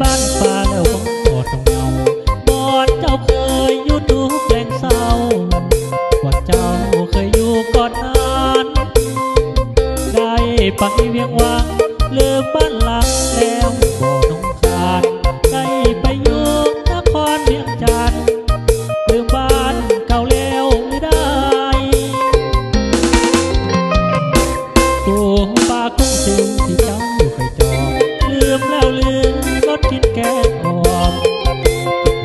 บ้านป่าแล้วก็อดเงาบอนเจ้าเคยอยู่ทุกแหล่งเศร้าว่าเจ้าเคยอยู่ก่อนนั้นได้ไปเวียงวังลืมบ้านหลังแล้วบ่นงคานได้ไปอยู่นครเวียงจันทร์ลืมบ้านเก่าแล้วไม่ได้ตัวป่าคงสิ่งที่เจ้าเคยจองลืมแล้วลืมรสกินแกงหอม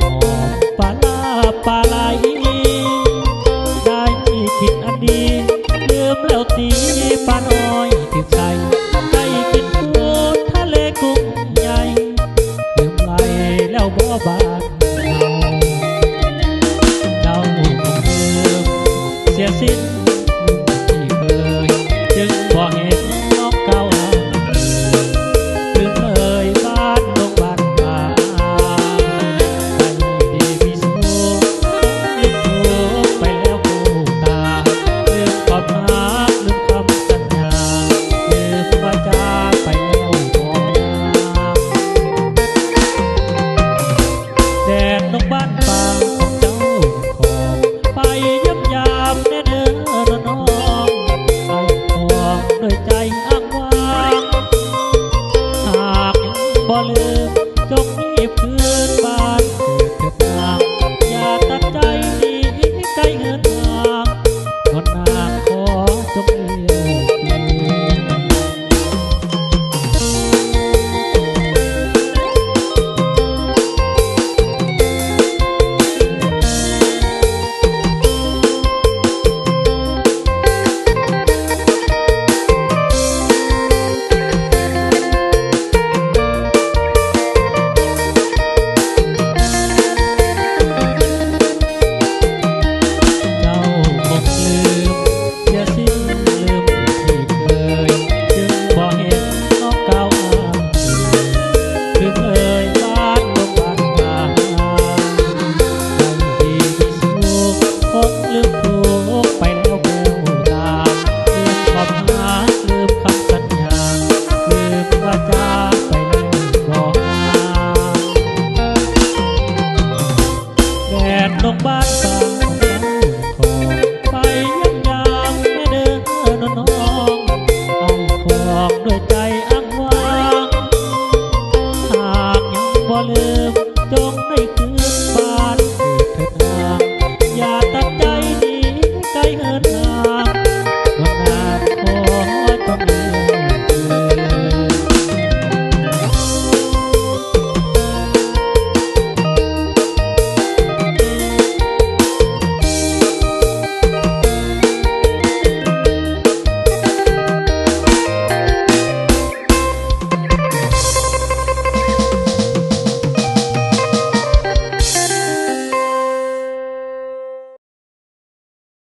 หอมปลาลาปลาไหลได้กินอันดีลืมแล้วตีปลาน้อยถึงใจได้กินปูทะเลกุ้งใหญ่ลืมไหลแล้วบ่บานเจ้าคงลืมเสียสิ้นที่เคยจึงบ่เห็นน้องเก่าลืมเลยบ้านลงบ้านป่าไม่ดีมีสุขลืมถูกไปแล้วกูตาลืมความรักลืมคำสัญญาลืมว่าจากไปแล้วบ่แดดลงบ้านป่าของเจ้าของไปเยี่ยมยามแน่เด้อน้องไอ้ห่วงด้วยใจอ้างว้างหากบ่ลืมจงรีบคืนบ้านเกิดเถิดนางอย่าตัดใจหนีไกลเหินห่างงดนางขอจงเลี้ยวคืน เจ้าคงลืมเสียสิ้นลืมที่เคยจึงบ่เห็นน้องเก่าลืมเลยบ้านลงบ้านป่าไม่ดีมีสุขคงลืมถูกไปแล้วกูตามลืมความรักลืมคำสัญญาลืมว่าจากไปแล้วบ่แดดลงบ้านป่าของเจ้าของไปเยี่ยมยามแม่เด้อน้องไอ้ของด้วย